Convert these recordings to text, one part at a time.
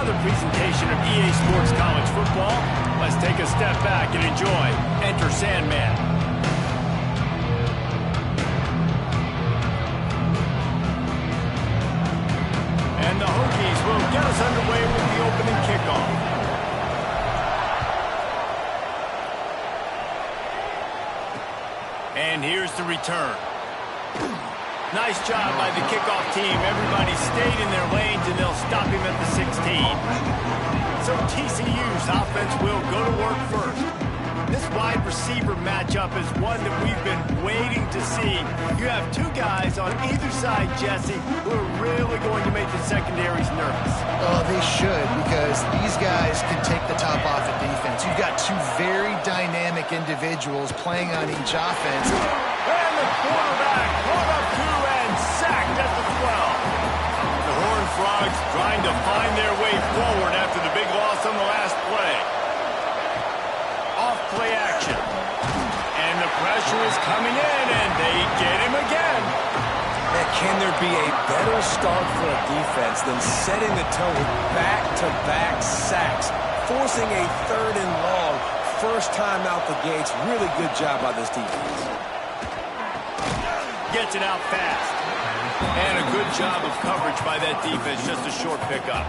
another presentation of EA Sports College Football. Let's take a step back and enjoy Enter Sandman. And the Hokies will get us underway with the opening kickoff. And here's the return. Nice job by the kickoff team. Everybody stayed in their lanes, and they'll stop him at the 16. So TCU's offense will go to work first. This wide receiver matchup is one that we've been waiting to see. You have two guys on either side, Jesse, who are really going to make the secondaries nervous. Oh, they should, because these guys can take the top off of defense. You've got two very dynamic individuals playing on each offense. And the quarterback brought up two and sacked at the 12. The Horned Frogs trying to find their way forward after the big loss on the last play. Off-play action. And the pressure is coming in, and they get him again. Man, can there be a better start for a defense than setting the tone with back-to-back sacks, forcing a 3rd and long, first time out the gates? Really good job by this defense. Gets it out fast. And a good job of coverage by that defense, just a short pickup.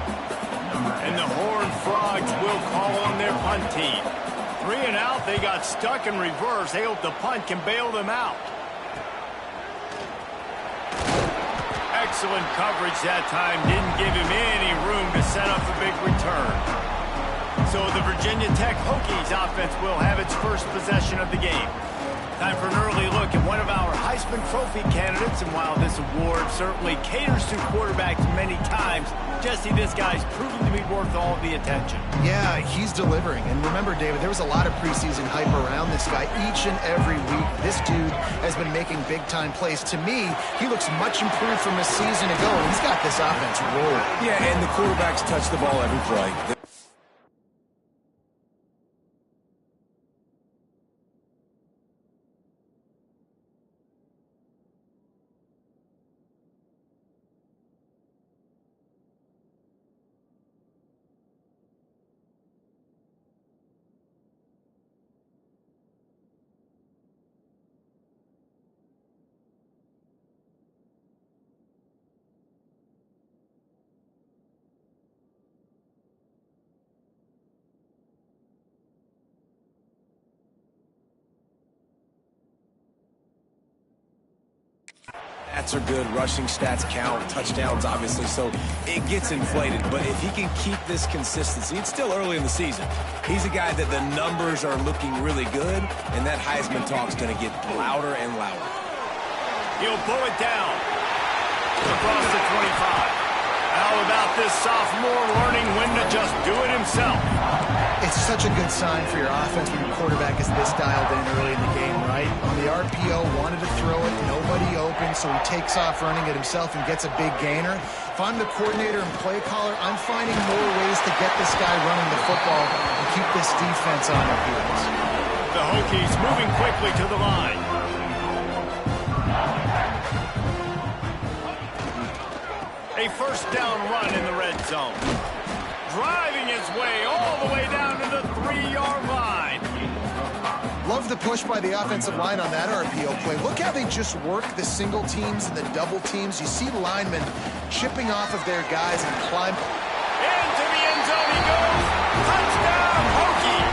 And the Horned Frogs will call on their punt team. 3 and out, they got stuck in reverse. They hope the punt can bail them out. Excellent coverage that time. Didn't give him any room to set up a big return. So the Virginia Tech Hokies offense will have its first possession of the game. Time for an early look at one of our Heisman Trophy candidates, and while this award certainly caters to quarterbacks many times, Jesse, this guy's proven to be worth all the attention. Yeah, he's delivering. And remember, David, there was a lot of preseason hype around this guy each and every week. This dude has been making big-time plays. To me, he looks much improved from a season ago, and he's got this offense rolling. Yeah, and the quarterbacks touch the ball every play. Stats are good, rushing stats count, touchdowns obviously, so it gets inflated. But if he can keep this consistency, it's still early in the season. He's a guy that the numbers are looking really good, and that Heisman talk's going to get louder and louder. He'll pull it down across the 25. How about this sophomore learning when to just do it himself? It's such a good sign for your offense when your quarterback is this dialed in early in the game, right? On the RPO, wanted to throw it, nobody open, so he takes off running it himself and gets a big gainer. If I'm the coordinator and play caller, I'm finding more ways to get this guy running the football and keep this defense on their heels. The Hokies moving quickly to the line. A first down run in the red zone. Driving his way all the way down to the 3-yard line. Love the push by the offensive line on that RPO play. Look how they just work the single teams and the double teams. You see linemen chipping off of their guys and climb. Into the end zone he goes. Touchdown, Hokie.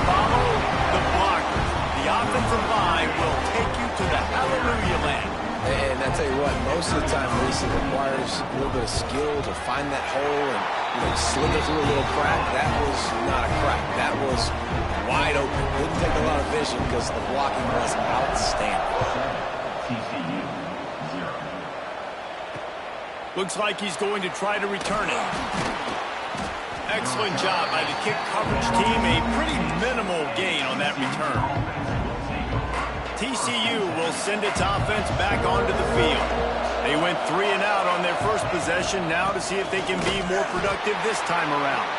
Follow the blockers. The offensive line will take you to the hallelujah land. And I tell you what, most of the time, Lisa, requires a little bit of skill to find that hole and slither through a little crack. That was not a crack. That was wide open. Didn't take a lot of vision because the blocking was outstanding. TCU, 0. Looks like he's going to try to return it. Excellent job by the kick coverage team. A pretty minimal gain on that return. TCU will send its offense back onto the field. They went 3 and out on their first possession, now to see if they can be more productive this time around.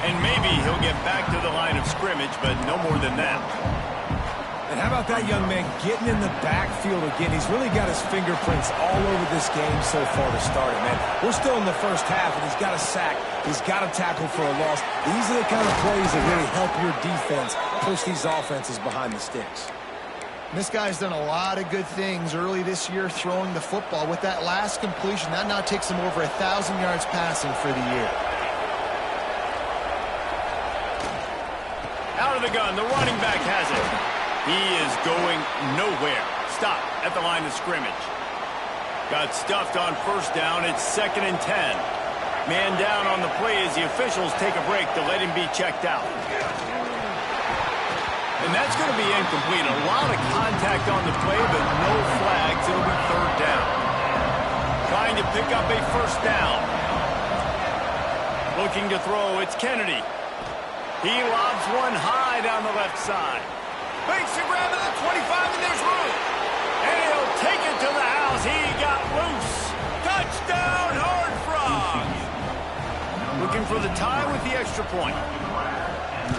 And maybe he'll get back to the line of scrimmage, but no more than that. And how about that young man getting in the backfield again? He's really got his fingerprints all over this game so far to start it, man. We're still in the first half, and he's got a sack. He's got a tackle for a loss. These are the kind of plays that really help your defense push these offenses behind the sticks. This guy's done a lot of good things early this year throwing the football. With that last completion, that now takes him over 1,000 yards passing for the year. Out of the gun, the running back has it. He is going nowhere. Stop at the line of scrimmage. Got stuffed on first down. It's 2nd and 10. Man down on the play as the officials take a break to let him be checked out. And that's going to be incomplete. A lot of contact on the play, but no flags. It'll be 3rd down. Trying to pick up a first down. Looking to throw, it's Kennedy. He lobs one high down the left side. Makes the grab at the 25, and there's room. And he'll take it to the house. He got loose. Touchdown, Horned Frogs. Looking for the tie with the extra point.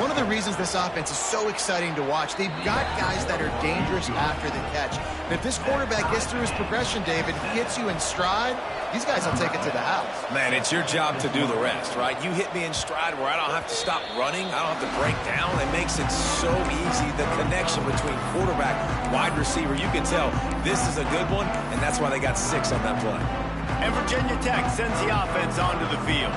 One of the reasons this offense is so exciting to watch, they've got guys that are dangerous after the catch. And if this quarterback gets through his progression, David, hits you in stride, these guys will take it to the house. Man, it's your job to do the rest, right? You hit me in stride where I don't have to stop running. I don't have to break down. It makes it so easy, the connection between quarterback, wide receiver. You can tell this is a good one, and that's why they got 6 on that play. And Virginia Tech sends the offense onto the field.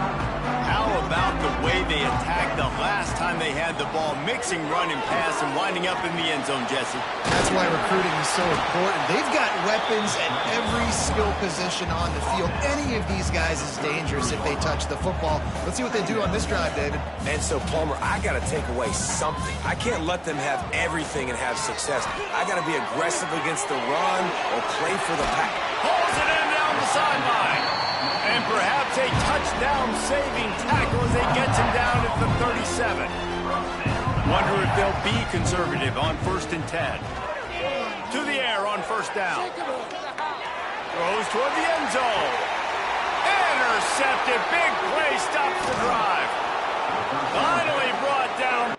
How about the way they attacked the last time they had the ball, mixing run and pass and winding up in the end zone, Jesse? That's why recruiting is so important. They've got weapons at every skill position on the field. Any of these guys is dangerous if they touch the football. Let's see what they do on this drive, David. And so, Palmer, I got to take away something. I can't let them have everything and have success. I got to be aggressive against the run or play for the pack. Pulls it in down the sideline. And perhaps a touchdown-saving tackle as they gets him down at the 37. Wonder if they'll be conservative on 1st and 10. To the air on first down. Throws toward the end zone. Intercepted. Big play stops the drive. Finally brought down.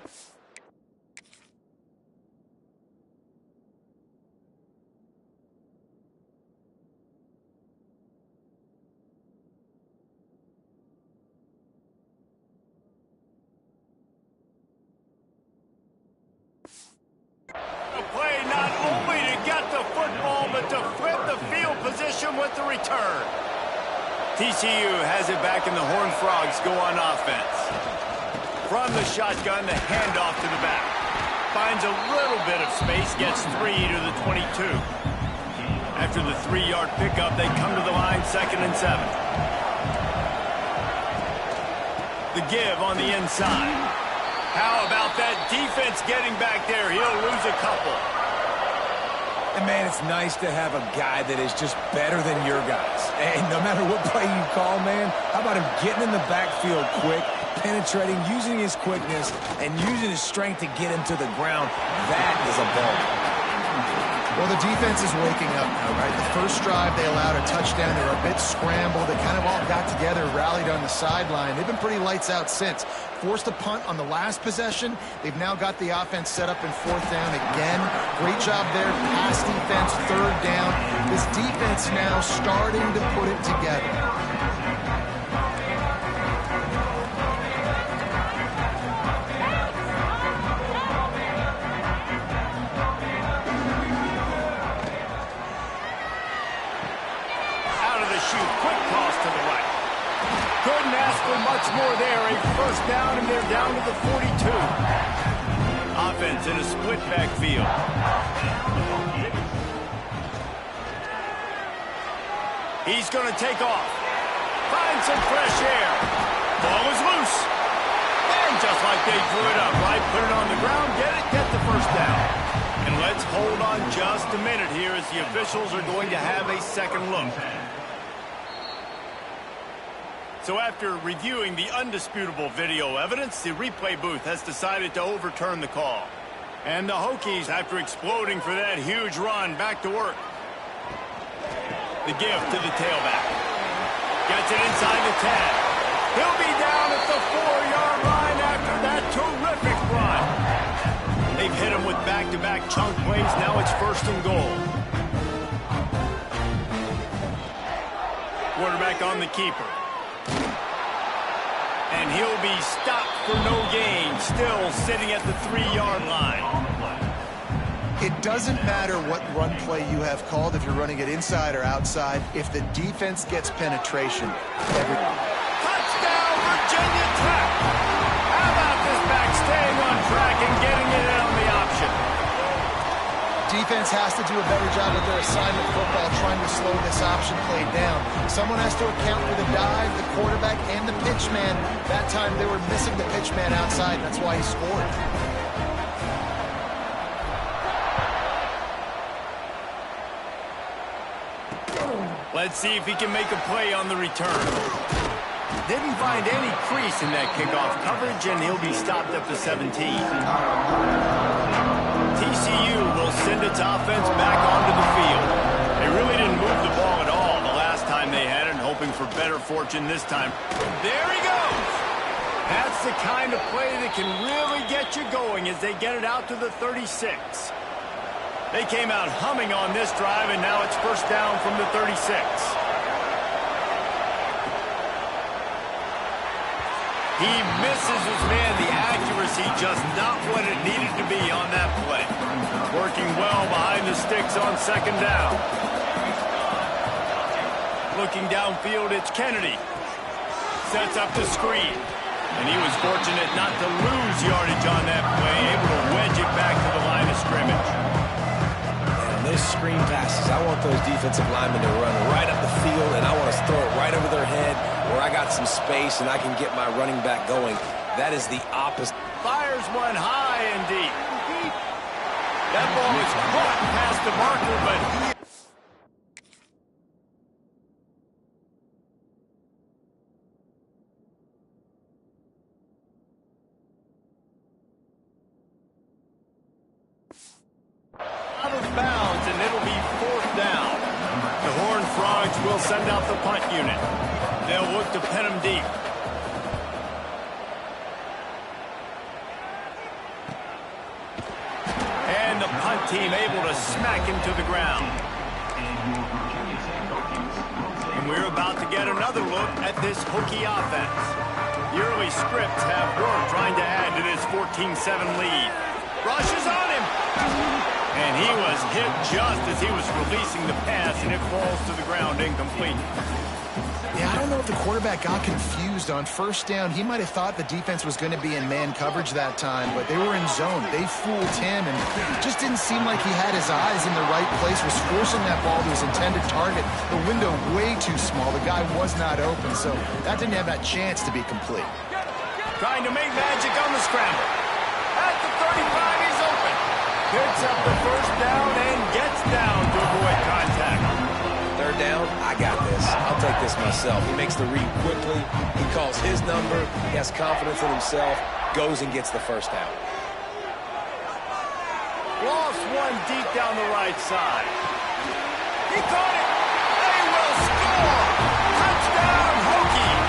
With the return. TCU has it back and the Horned Frogs go on offense. From the shotgun, the handoff to the back. Finds a little bit of space, gets 3 to the 22. After the 3-yard pickup, they come to the line 2nd and 7. The give on the inside. How about that defense getting back there? He'll lose a couple. And, man, it's nice to have a guy that is just better than your guys. And no matter what play you call, man, how about him getting in the backfield quick, penetrating, using his quickness, and using his strength to get him to the ground? That is a ball. Well, the defense is waking up now, right? The first drive, they allowed a touchdown. They were a bit scrambled. They kind of all got together, rallied on the sideline. They've been pretty lights out since. Forced a punt on the last possession. They've now got the offense set up in 4th down again. Great job there. Pass defense, 3rd down. This defense now starting to put it together. Couldn't ask for much more there. A first down, and they're down to the 42. Offense in a split backfield. He's going to take off. Find some fresh air. Ball is loose. And just like they drew it up, right? Put it on the ground, get the first down. And let's hold on just a minute here as the officials are going to have a second look. So after reviewing the undisputable video evidence, the replay booth has decided to overturn the call. And the Hokies, after exploding for that huge run, back to work. The give to the tailback. Gets it inside the 10. He'll be down at the 4-yard line after that terrific run. They've hit him with back-to-back chunk plays. Now it's 1st and goal. Quarterback on the keeper. And he'll be stopped for no gain, still sitting at the 3-yard line. It doesn't matter what run play you have called, if you're running it inside or outside. If the defense gets penetration, Touchdown, Virginia Tech! How about this back staying on track and getting it in on the option? Defense has to do a better job of their assignment football, trying to slow this option play down. Someone has to account for the dive, the quarterback, and the pitch man. That time they were missing the pitch man outside, and that's why he scored. Let's see if he can make a play on the return. Didn't find any crease in that kickoff coverage, and he'll be stopped up to 17. TCU will send its offense back onto the field. They really didn't move the ball at all the last time they had it, hoping for better fortune this time. There he goes! That's the kind of play that can really get you going as they get it out to the 36. They came out humming on this drive, and now it's 1st down from the 36. He misses his man. The accuracy just not what it needed to be on that play. Working well behind the sticks on 2nd down. Looking downfield, it's Kennedy. Sets up the screen. And he was fortunate not to lose yardage on that play, able to wedge it back to the line of scrimmage. Those screen passes, I want those defensive linemen to run right up the field, and I want to throw it right over their head where I got some space and I can get my running back going. That is the opposite. Fires one high and deep. That ball is caught past the marker, but he... out of bounds, and it'll be 4th down. The Horned Frogs will send out the punt unit. They'll look to pin him deep. And the punt team able to smack him to the ground. And we're about to get another look at this Hokie offense. The early scripts have worked trying to add to this 14-7 lead. Rush is on him. And he was hit just as he was releasing the pass, and it falls to the ground incomplete. Yeah, I don't know if the quarterback got confused on 1st down. He might have thought the defense was going to be in man coverage that time, but they were in zone. They fooled him, and it just didn't seem like he had his eyes in the right place, was forcing that ball to his intended target. The window way too small. The guy was not open, so that didn't have that chance to be complete. Trying to make magic on the scramble. At the 35, he's open. Picks up the 1st down and gets down to avoid contact. 3rd down, I got this. I'll take this myself. He makes the read quickly. He calls his number. He has confidence in himself. Goes and gets the 1st down. Lost one deep down the right side. He caught it. They will score. Touchdown, Hokies.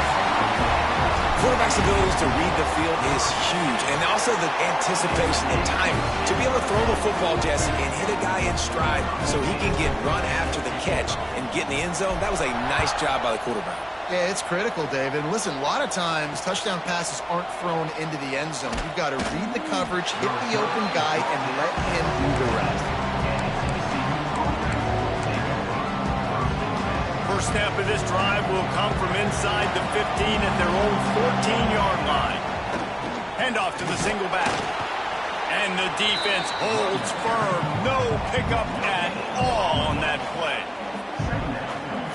Quarterback's abilities to read the field is huge, and also the anticipation and timing. To be able to throw the football, Jesse, and hit a guy in stride so he can get run after the catch and get in the end zone, that was a nice job by the quarterback. Yeah, it's critical, David. Listen, a lot of times touchdown passes aren't thrown into the end zone. You've got to read the coverage, hit the open guy, and let him do the rest. First snap of this drive will come from inside the 15 at their own 14-yard line. Handoff to the single back. And the defense holds firm. No pickup at all on that play.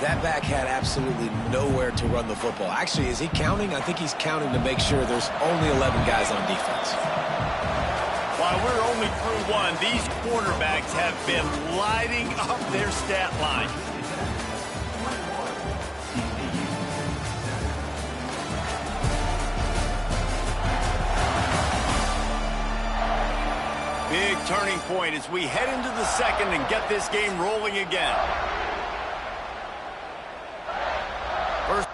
That back had absolutely nowhere to run the football. Actually, is he counting? I think he's counting to make sure there's only 11 guys on defense. While we're only through one, these quarterbacks have been lighting up their stat line. Big turning point as we head into the 2nd and get this game rolling again. First.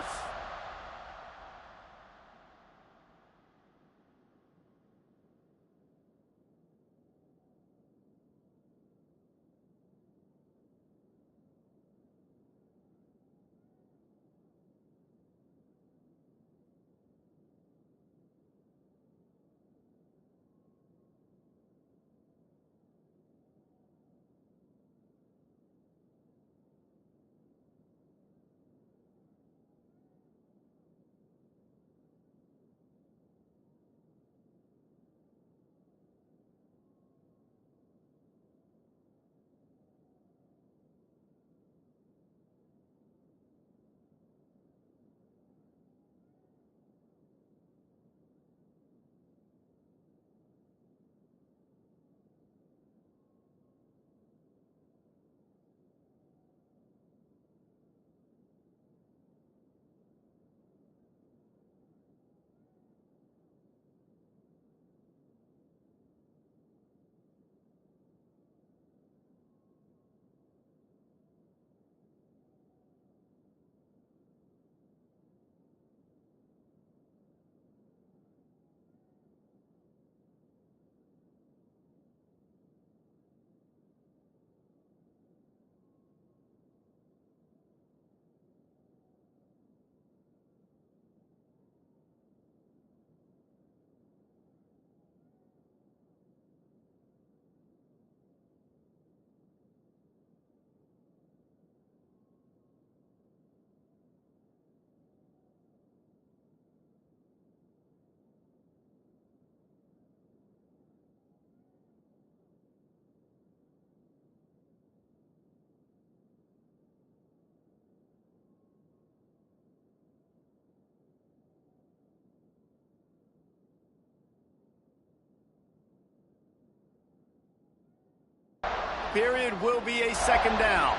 period will be a second down.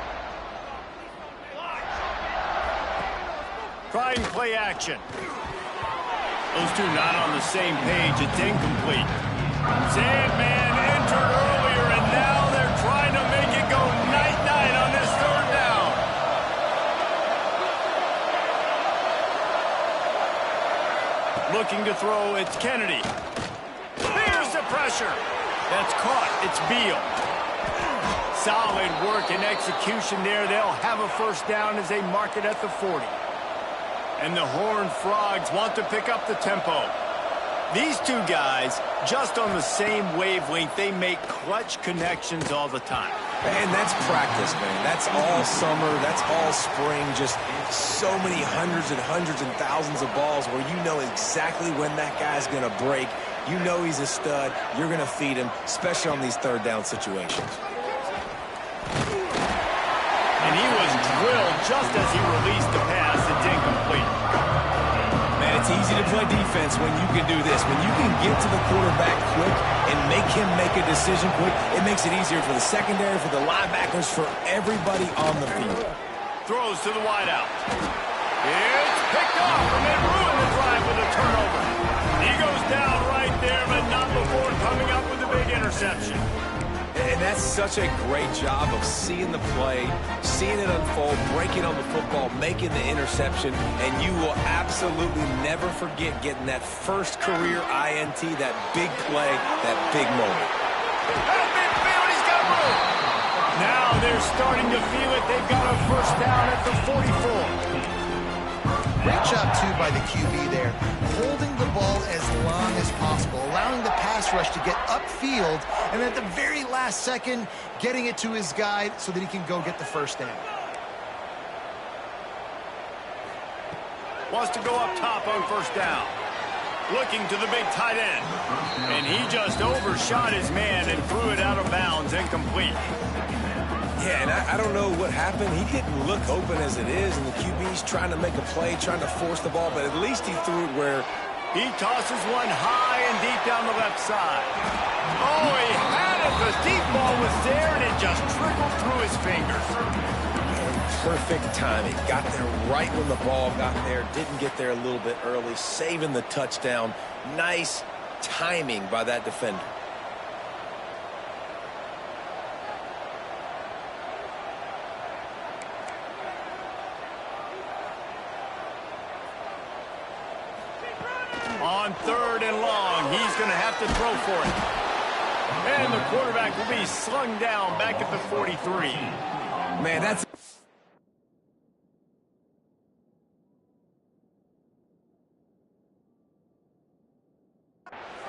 Trying play action. Those two not on the same page. It's incomplete. Sandman entered earlier, and now they're trying to make it go night-night on this third down. Looking to throw, it's Kennedy. Here's the pressure. That's caught. It's Beal. Solid work and execution there. They'll have a first down as they mark it at the 40. And the Horned Frogs want to pick up the tempo. These two guys, just on the same wavelength, they make clutch connections all the time. And that's practice, man. That's all summer. That's all spring. Just so many hundreds and thousands of balls where you know exactly when that guy's going to break. You know he's a stud. You're going to feed him, especially on these third down situations. And he was drilled just as he released the pass. It's incomplete. Man, it's easy to play defense when you can do this. When you can get to the quarterback quick and make him make a decision quick, it makes it easier for the secondary, for the linebackers, for everybody on the field. Throws to the wideout. It's picked off, and they ruin the drive with a turnover. He goes down right there, but not before coming up with a big interception. And that's such a great job of seeing the play, seeing it unfold, breaking on the football, making the interception, and you will absolutely never forget getting that first career INT, that big play, that big moment. He's got room. Now they're starting to feel it. They've got a first down at the 44. Great job, too, by the QB there. Holding the ball as long as possible, allowing the pass rush to get upfield, and at the very last second, getting it to his guy so that he can go get the first down. Wants to go up top on first down. Looking to the big tight end. And he just overshot his man and threw it out of bounds, incomplete. Yeah, and I don't know what happened. He didn't look open as it is, and the QB's trying to make a play, trying to force the ball, but at least he threw it where... He tosses one high and deep down the left side. Oh, he had it. The deep ball was there, and it just trickled through his fingers. Perfect timing. Got there right when the ball got there. Didn't get there a little bit early, saving the touchdown. Nice timing by that defender. On third and long, he's going to have to throw for it. And the quarterback will be slung down back at the 43. Man, that's...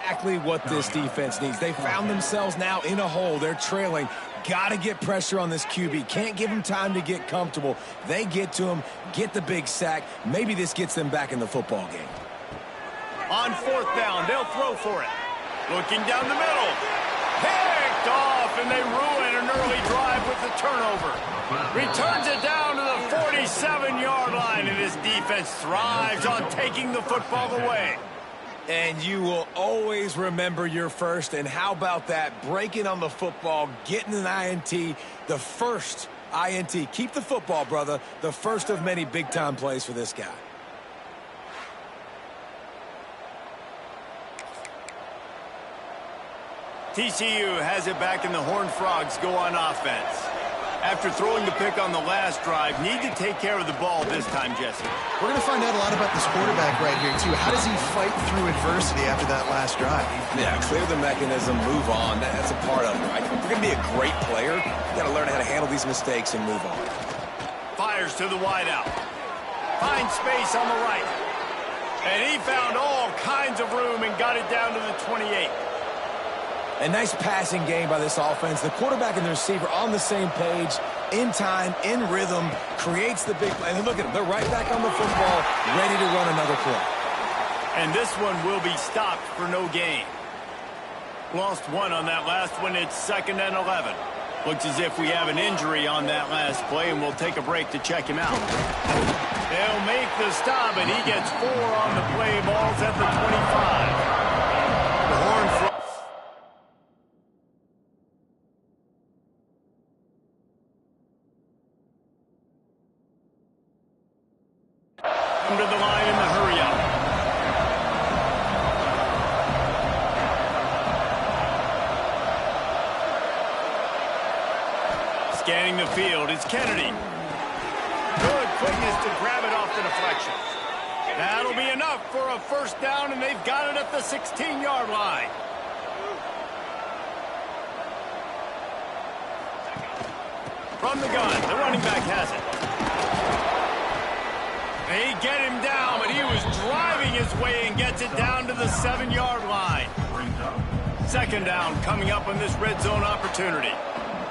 exactly what this defense needs. They found themselves now in a hole. They're trailing. Got to get pressure on this QB. Can't give him time to get comfortable. They get to him, get the big sack. Maybe this gets them back in the football game. On fourth down, they'll throw for it. Looking down the middle. Picked off, and they ruin an early drive with the turnover. Returns it down to the 47-yard line, and his defense thrives on taking the football away. And you will always remember your first, and how about that? Breaking on the football, getting an INT, the first INT. Keep the football, brother. The first of many big-time plays for this guy. TCU has it back, and the Horned Frogs go on offense. After throwing the pick on the last drive, need to take care of the ball this time, Jesse. We're going to find out a lot about this quarterback right here, too. How does he fight through adversity after that last drive? Yeah, clear the mechanism, move on. That's a part of it, right? If you're going to be a great player, you got to learn how to handle these mistakes and move on. Fires to the wideout. Finds space on the right. And he found all kinds of room and got it down to the 28. A nice passing game by this offense. The quarterback and the receiver on the same page, in time, in rhythm, creates the big play. And look at them. They're right back on the football, ready to run another play. And this one will be stopped for no gain. Lost one on that last one. It's 2nd and 11. Looks as if we have an injury on that last play, and we'll take a break to check him out. They'll make the stop, and he gets 4 on the play. Ball's at the 25. The Horned Frogs. them to the line in the hurry-up. Scanning the field, it's Kennedy. Good quickness to grab it off the deflection. That'll be enough for a first down, and they've got it at the 16-yard line. From the gun, the running back has it. They get him down, but he was driving his way and gets it down to the 7-yard line. Second down coming up on this red zone opportunity.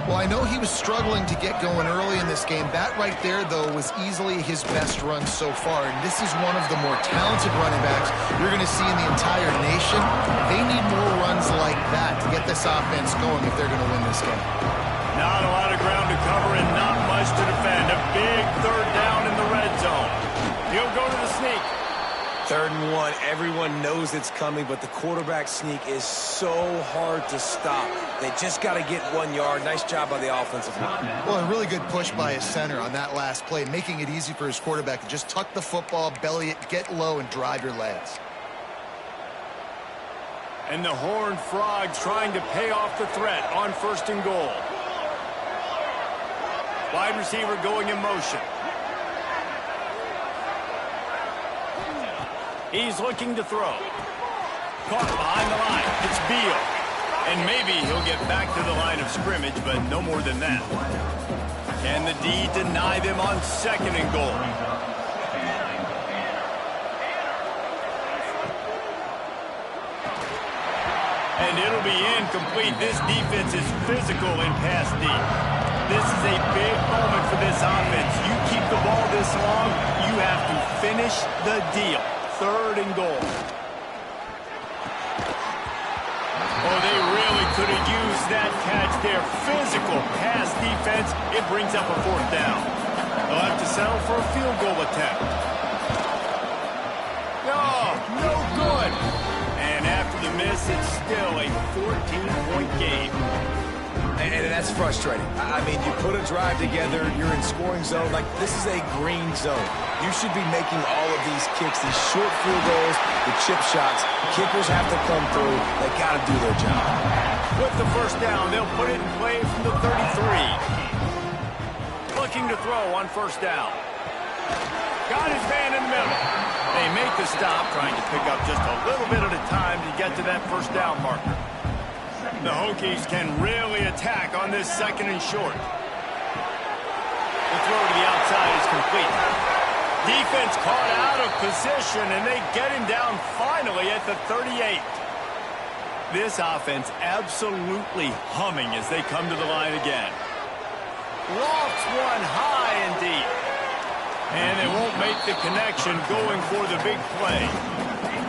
Well, I know he was struggling to get going early in this game. That right there, though, was easily his best run so far. And this is one of the more talented running backs you're going to see in the entire nation. They need more runs like that to get this offense going if they're going to win this game. Not a lot of ground to cover and not much to defend. A big third down in the red zone. He'll go to the sneak. 3rd and 1. Everyone knows it's coming, but the quarterback sneak is so hard to stop. They just got to get 1 yard. Nice job by the offensive line. Well, a really good push by his center on that last play, making it easy for his quarterback to just tuck the football, belly it, get low, and drive your legs. And the Horned Frogs trying to pay off the threat on 1st and goal. Wide receiver going in motion. He's looking to throw. Caught behind the line. It's Beal. And maybe he'll get back to the line of scrimmage, but no more than that. Can the D deny them on 2nd and goal? And it'll be incomplete. This defense is physical in pass D. This is a big moment for this offense. You keep the ball this long, you have to finish the deal. 3rd and goal. Oh, they really could have used that catch there. Physical pass defense. It brings up a 4th down. They'll have to settle for a field goal attempt. No good. And after the miss, it's still a 14-point game. And that's frustrating. I mean, you put a drive together, you're in scoring zone. Like, this is a green zone. You should be making all of these kicks, these short field goals, the chip shots. Kickers have to come through. They got to do their job. With the first down, they'll put it in play from the 33. Looking to throw on 1st down. Got his man in the middle. They make the stop, trying to pick up just a little bit at a time to get to that 1st down marker. The Hokies can really attack on this 2nd and short. The throw to the outside is complete. Defense caught out of position, and they get him down finally at the 38. This offense absolutely humming as they come to the line again. Lofts one high and deep. And they won't make the connection going for the big play.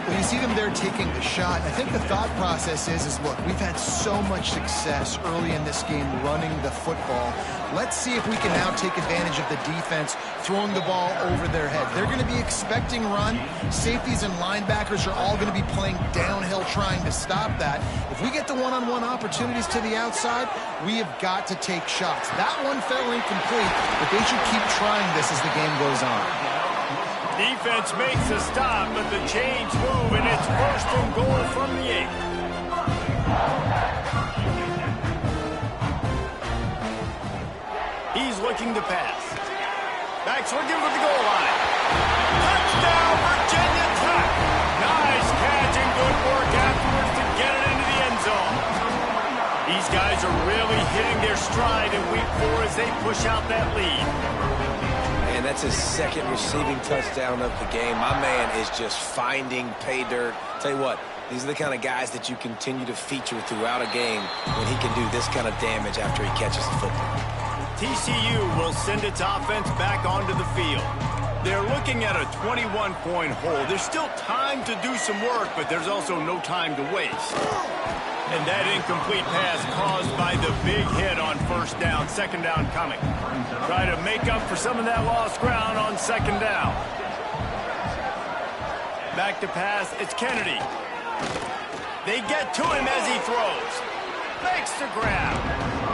Well, you see them there taking the shot. I think the thought process is look, we've had so much success early in this game running the football. Let's see if we can now take advantage of the defense throwing the ball over their head. They're going to be expecting run. Safeties and linebackers are all going to be playing downhill trying to stop that. If we get the one-on-one opportunities to the outside, we have got to take shots. That one fell incomplete, but they should keep trying this as the game goes on. Defense makes a stop, but the chains move, and it's 1st and goal from the 8. He's looking to pass. Backs looking for the goal line. Touchdown, Virginia Tech. Nice catch and good work afterwards to get it into the end zone. These guys are really hitting their stride in week 4 as they push out that lead. And that's his 2nd receiving touchdown of the game. My man is just finding pay dirt. Tell you what, these are the kind of guys that you continue to feature throughout a game when he can do this kind of damage after he catches the football. TCU will send its offense back onto the field. They're looking at a 21-point hole. There's still time to do some work, but there's also no time to waste. And that incomplete pass caused by the big hit on 1st down, 2nd down coming. Try to make up for some of that lost ground on 2nd down. Back to pass, it's Kennedy. They get to him as he throws. Makes the grab.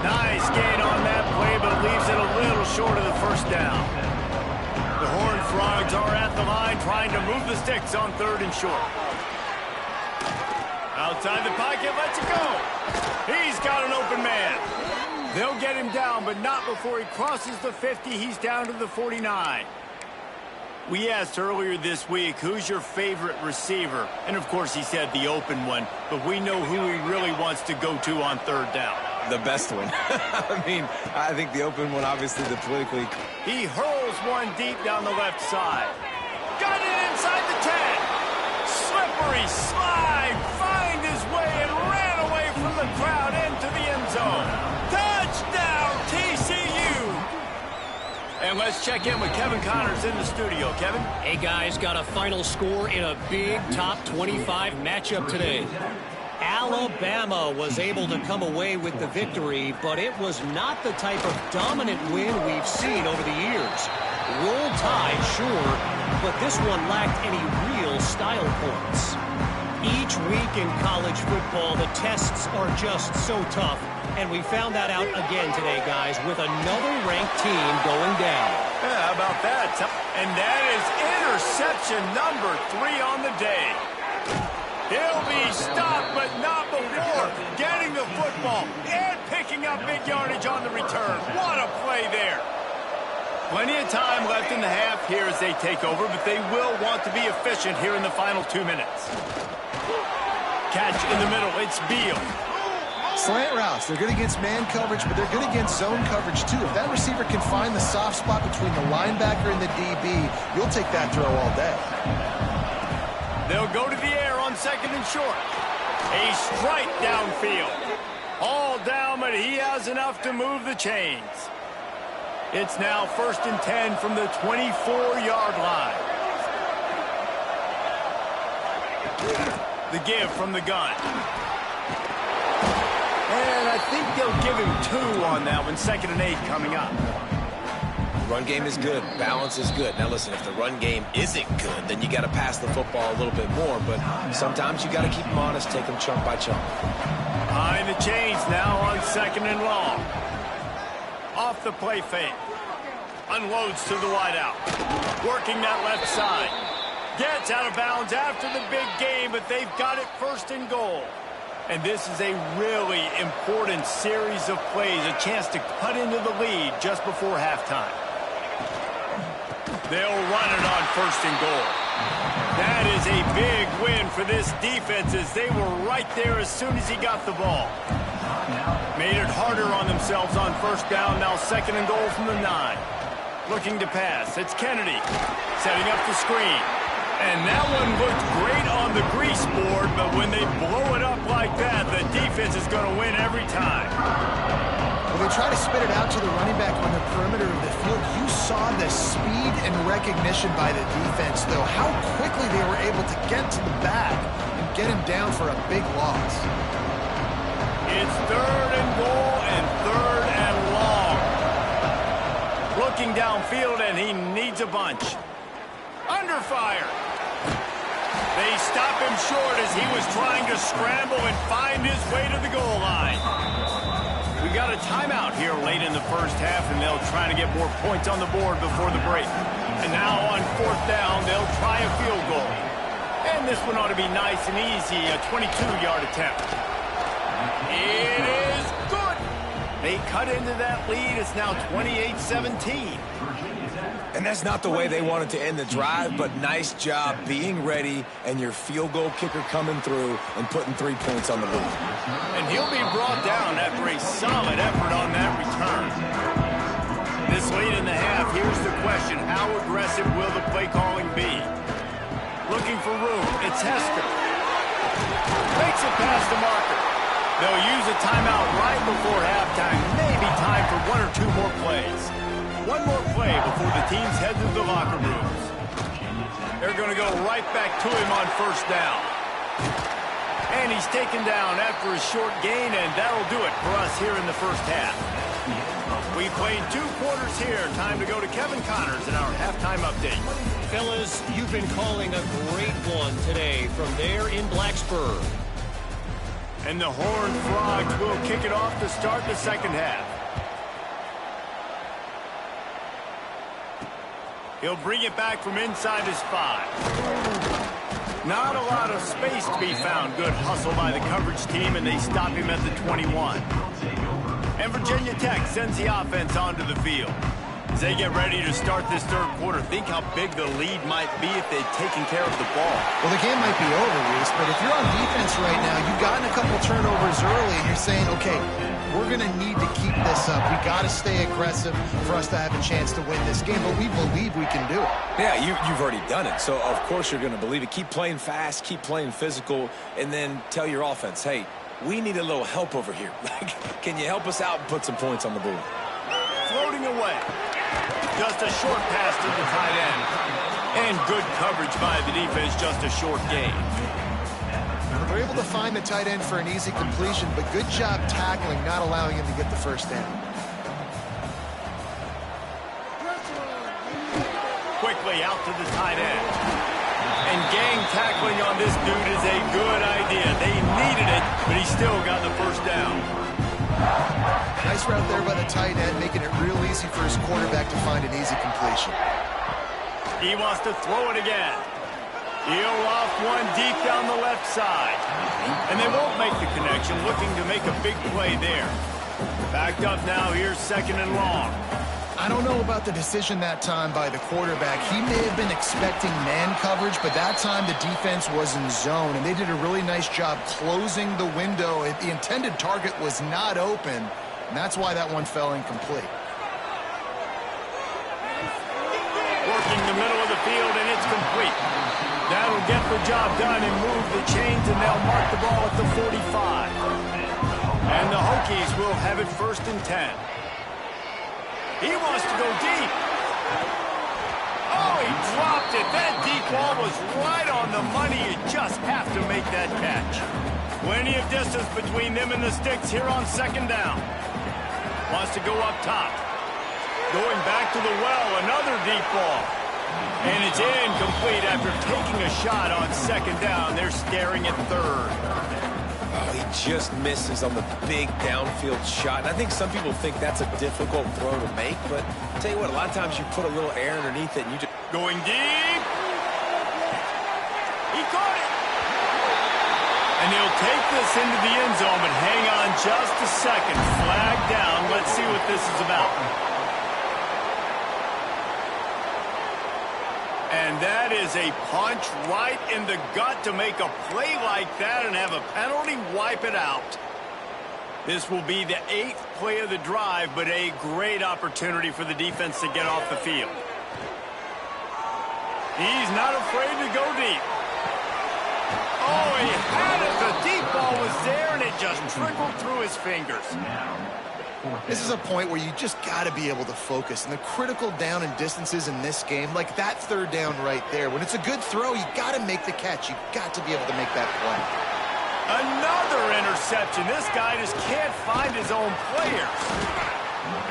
Nice gain on that play, but leaves it a little short of the 1st down. The Horned Frogs are at the line, trying to move the sticks on 3rd and short. Outside the pocket, lets it go. He's got an open man. They'll get him down, but not before he crosses the 50. He's down to the 49. We asked earlier this week, who's your favorite receiver? And, of course, he said the open one, but we know who he really wants to go to on 3rd down. The best one. I mean, I think the open one, obviously, the politically... He hurls one deep down the left side. Got it inside the 10. Slippery slide, find his way and ran away from the crowd into the end zone. Touchdown, TCU! And let's check in with Kevin Connors in the studio. Kevin? Hey, guys, got a final score in a big top 25 matchup today. Alabama was able to come away with the victory, but it was not the type of dominant win we've seen over the years. Roll Tide, sure, but this one lacked any real style points. Each week in college football, the tests are just so tough, and we found that out again today, guys, with another ranked team going down. Yeah, how about that? And that is interception number 3 on the day. He'll be stopped, but not before getting the football and picking up big yardage on the return. What a play there. Plenty of time left in the half here as they take over, but they will want to be efficient here in the final 2 minutes. Catch in the middle. It's Beal. Slant routes. They're good against man coverage, but they're good against zone coverage, too. If that receiver can find the soft spot between the linebacker and the DB, you'll take that throw all day. They'll go to the air on 2nd and short. A strike downfield. All down, but he has enough to move the chains. It's now 1st and 10 from the 24-yard line. The give from the gun. And I think they'll give him 2 on that one. 2nd and 8 coming up. Run game is good. Balance is good. Now, listen, if the run game isn't good, then you got to pass the football a little bit more. But sometimes you got to keep them honest, take them chunk by chunk. Behind the chains now on 2nd and long. Off the play fake. Unloads to the wideout. Working that left side. Gets out of bounds after the big game, but they've got it 1st and goal. And this is a really important series of plays, a chance to cut into the lead just before halftime. They'll run it on 1st and goal. That is a big win for this defense as they were right there as soon as he got the ball. Made it harder on themselves on 1st down, now 2nd and goal from the 9. Looking to pass, it's Kennedy. Setting up the screen. And that one looked great on the grease board, but when they blow it up like that, the defense is going to win every time. When they try to spit it out to the running back on the perimeter of the field, you saw the speed and recognition by the defense, though, how quickly they were able to get to the back and get him down for a big loss. It's 3rd and goal and 3rd and long. Looking downfield, and he needs a bunch. Under fire. They stop him short as he was trying to scramble and find his way to the goal line. We got a timeout here late in the 1st half, and they'll try to get more points on the board before the break. And now on 4th down, they'll try a field goal. And this one ought to be nice and easy, a 22-yard attempt. It is good. They cut into that lead. It's now 28-17. And that's not the way they wanted to end the drive, but nice job being ready and your field goal kicker coming through and putting 3 points on the board. And he'll be brought down after a solid effort on that return. This late in the half, here's the question. How aggressive will the play calling be? Looking for room. It's Hester. Makes it past the marker. They'll use a timeout right before halftime. Maybe time for 1 or 2 more plays. One more play before the teams head to the locker rooms. They're going to go right back to him on 1st down. And he's taken down after a short gain, and that'll do it for us here in the 1st half. We played 2 quarters here. Time to go to Kevin Connors in our halftime update. Fellas, you've been calling a great one today from there in Blacksburg. And the Horned Frogs will kick it off to start the 2nd half. He'll bring it back from inside his 5. Not a lot of space to be found. Good hustle by the coverage team, and they stop him at the 21. And Virginia Tech sends the offense onto the field. As they get ready to start this third quarter, think how big the lead might be if they'd taken care of the ball. Well, the game might be over, Reese, but if you're on defense right now, you've gotten a couple turnovers early, and you're saying, okay, we're going to need to keep this up. We got to stay aggressive for us to have a chance to win this game, but we believe we can do it. Yeah, you've already done it, so of course you're going to believe it. Keep playing fast, keep playing physical, and then tell your offense, hey, we need a little help over here. Can you help us out and put some points on the board? Floating away. Just a short pass to the tight end. And good coverage by the defense, just a short gain. They're able to find the tight end for an easy completion, but good job tackling, not allowing him to get the first down. Quickly out to the tight end. And gang tackling on this dude is a good idea. They needed it, but he still got the first down. Nice route there by the tight end, making it real easy for his quarterback to find an easy completion. He wants to throw it again. He'll off one deep down the left side. And they won't make the connection, looking to make a big play there. Backed up now, here's 2nd and long. I don't know about the decision that time by the quarterback. He may have been expecting man coverage, but that time the defense was in zone, and they did a really nice job closing the window. The intended target was not open, and that's why that one fell incomplete. Working the middle of the field, and it's complete. That'll get the job done and move the chains, and they'll mark the ball at the 45. And the Hokies will have it 1st and 10. He wants to go deep. Oh, he dropped it. That deep ball was right on the money. You just have to make that catch. Plenty of distance between them and the sticks here on 2nd down. Wants to go up top. Going back to the well, another deep ball. And it's incomplete after taking a shot on 2nd down. They're staring at 3rd. Oh, he just misses on the big downfield shot. And I think some people think that's a difficult throw to make, but I'll tell you what, a lot of times you put a little air underneath it and you just... Going deep. He caught it. And he'll take this into the end zone, but hang on just a second. Flag down. Let's see what this is about. And that is a punch right in the gut to make a play like that and have a penalty wipe it out. This will be the 8th play of the drive, but a great opportunity for the defense to get off the field. He's not afraid to go deep. Oh, he had it. The deep ball was there, and it just trickled through his fingers. This is a point where you just got to be able to focus. And the critical down and distances in this game, like that 3rd down right there, when it's a good throw, you got to make the catch. You got to be able to make that play. Another interception. This guy just can't find his own players.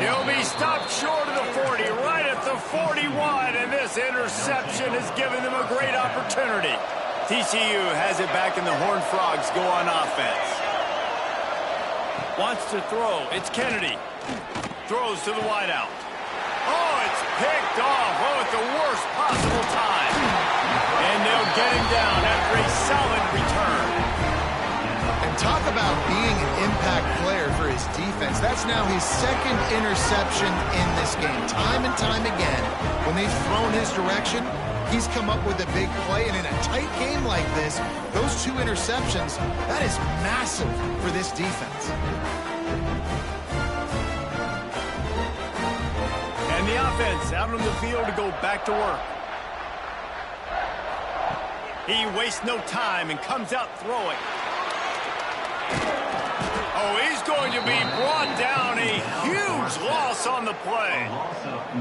He'll be stopped short of the 40, right at the 41, and this interception has given them a great opportunity. TCU has it back, and the Horned Frogs go on offense. Wants to throw. It's Kennedy. Throws to the wideout. Oh, it's picked off. Oh, at the worst possible time. And they'll get him down after a solid return. And talk about being an impact player for his defense. That's now his 2nd interception in this game. Time and time again, when they've thrown his direction, he's come up with a big play. And in a tight game like this, those 2 interceptions, that is massive for this defense. And the offense out on the field to go back to work. He wastes no time and comes out throwing. Oh, he's going to be brought down. A huge loss on the play.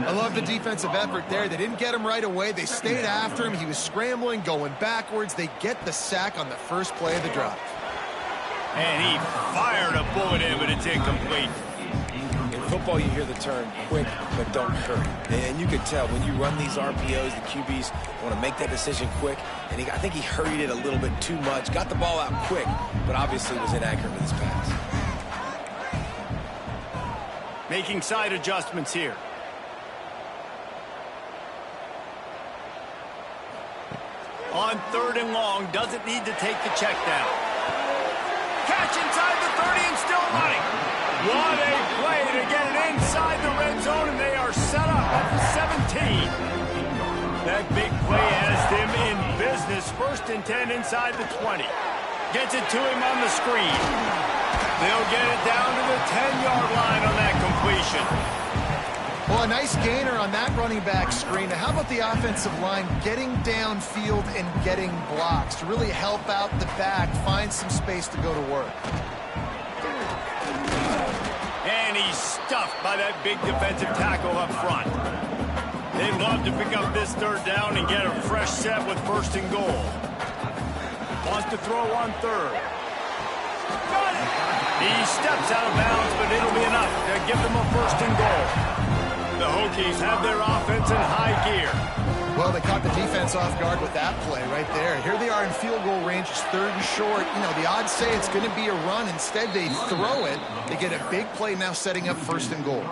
I love the defensive effort there. They didn't get him right away. They stayed after him. He was scrambling, going backwards. They get the sack on the first play of the drive. And he fired a bullet in, but it's incomplete. In football, you hear the term quick, but don't hurry. And you can tell when you run these RPOs, the QBs want to make that decision quick. And I think he hurried it a little bit too much. Got the ball out quick, but obviously was inaccurate with his pass. Making side adjustments here. On 3rd and long, doesn't need to take the check down. Catch inside the 30 and still running. What a play to get it inside the red zone, and they are set up at the 17. That big play has them in business. 1st and 10 inside the 20. Gets it to him on the screen. They'll get it down to the 10-yard line on that completion. Well, a nice gainer on that running back screen. Now, how about the offensive line getting downfield and getting blocks to really help out the back, find some space to go to work? And he's stuffed by that big defensive tackle up front. They'd love to pick up this 3rd down and get a fresh set with 1st and goal. Wants to throw on 3rd. Got it! He steps out of bounds, but it'll be enough to give them a 1st and goal. The Hokies have their offense in high gear. Well, they caught the defense off guard with that play right there. Here they are in field goal range. It's 3rd and short. You know, the odds say it's going to be a run. Instead, they throw it. They get a big play now setting up 1st and goal.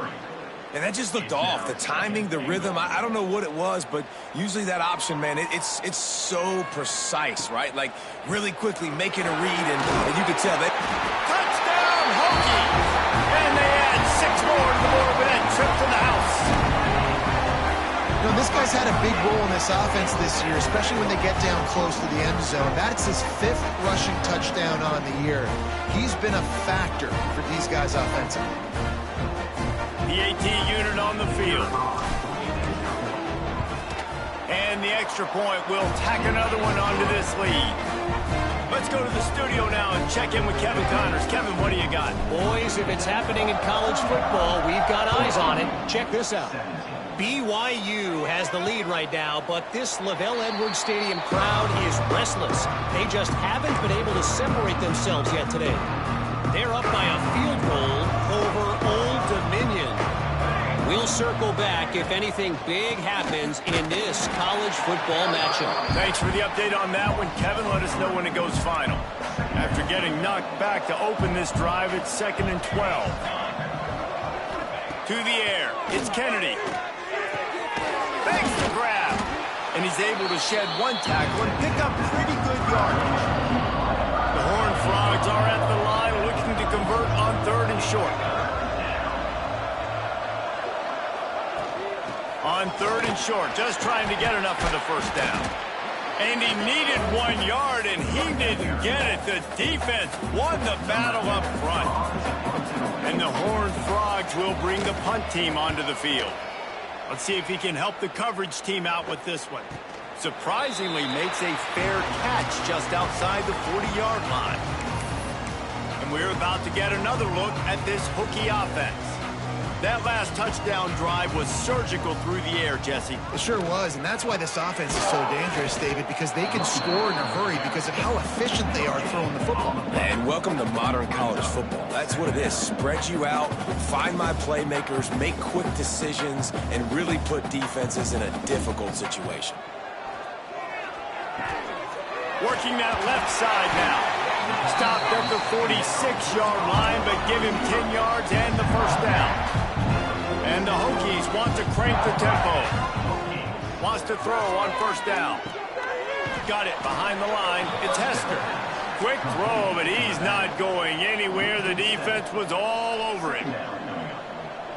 And that just looked off. The timing, the rhythm, I don't know what it was, but usually that option, man, it's so precise, right? Like, really quickly making a read, and you could tell that. Touchdown, Hokies! And they add 6 more to the board with that trip to the house. You know, this guy's had a big role in this offense this year, especially when they get down close to the end zone. That's his 5th rushing touchdown on the year. He's been a factor for these guys offensively. The AT unit on the field. And the extra point will tack another one onto this lead. Let's go to the studio now and check in with Kevin Connors. Kevin, what do you got? Boys, if it's happening in college football, we've got eyes on it. Check this out. BYU has the lead right now, but this LaVell Edwards Stadium crowd is restless. They just haven't been able to separate themselves yet today. They're up by a field goal over Old Dominion. We'll circle back if anything big happens in this college football matchup. Thanks for the update on that one, Kevin. Let us know when it goes final. After getting knocked back to open this drive, it's 2nd and 12. To the air, it's Kennedy. Thanks to grab. And he's able to shed 1 tackle and pick up pretty good yardage. The Horned Frogs are at the line looking to convert on 3rd and short. On 3rd and short, just trying to get enough for the 1st down. And he needed 1 yard, and he didn't get it. The defense won the battle up front. And the Horned Frogs will bring the punt team onto the field. Let's see if he can help the coverage team out with this one. Surprisingly makes a fair catch just outside the 40-yard line. And we're about to get another look at this Hokie offense. That last touchdown drive was surgical through the air, Jesse. It sure was, and that's why this offense is so dangerous, David, because they can score in a hurry because of how efficient they are throwing the football. And welcome to modern college football. That's what it is. Spread you out, find my playmakers, make quick decisions, and really put defenses in a difficult situation. Working that left side now. Stopped at the 46-yard line, but give him 10 yards and the 1st down. And the Hokies want to crank the tempo. Wants to throw on 1st down. Got it behind the line. It's Hester. Quick throw, but he's not going anywhere. The defense was all over him.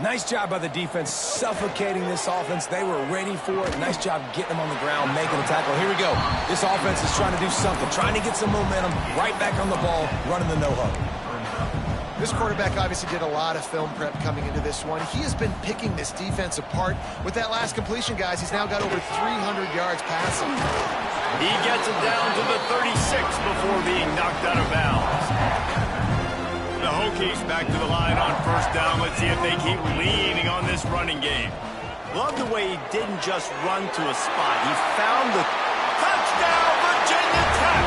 Nice job by the defense suffocating this offense. They were ready for it. Nice job getting them on the ground, making a tackle. Here we go. This offense is trying to do something, trying to get some momentum, right back on the ball, running the no-huddle. This quarterback obviously did a lot of film prep coming into this one. He has been picking this defense apart. With that last completion, guys, he's now got over 300 yards passing. He gets it down to the 36 before being knocked out of bounds. The Hokies back to the line on 1st down. Let's see if they keep leaning on this running game. Love the way he didn't just run to a spot. He found the touchdown, Virginia Tech.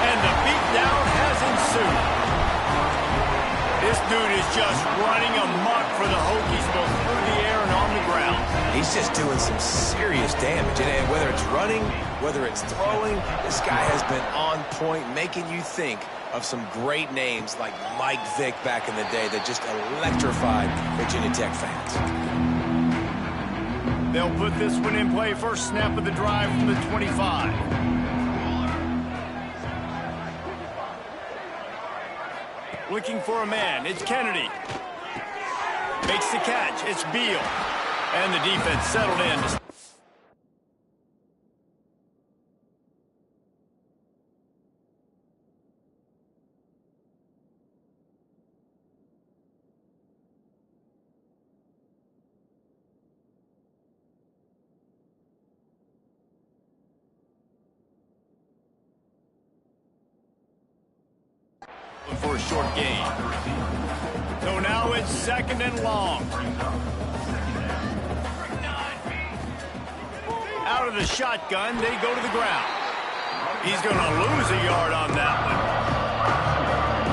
And the beatdown has ensued. This dude is just running amok for the Hokies, both through the air and on the ground. He's just doing some serious damage. And whether it's running, whether it's throwing, this guy has been on point, making you think of some great names like Mike Vick back in the day that just electrified Virginia Tech fans. They'll put this one in play. First snap of the drive from the 25. looking for a man. It's Kennedy. Makes the catch. It's Beal. And the defense settled in. For a short gain. So now it's 2nd and long. Out of the shotgun, they go to the ground. He's going to lose a yard on that one.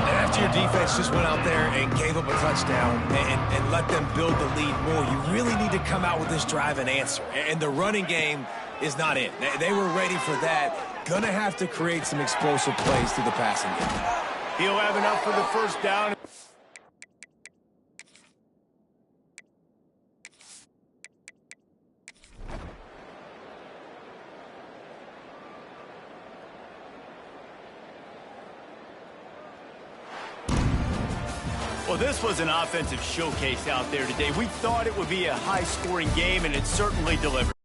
And after your defense just went out there and gave up a touchdown and let them build the lead more, you really need to come out with this drive and answer. And the running game is not it. They were ready for that. Gonna have to create some explosive plays through the passing game. He'll have enough for the first down. Well, this was an offensive showcase out there today. We thought it would be a high-scoring game, and it certainly delivered.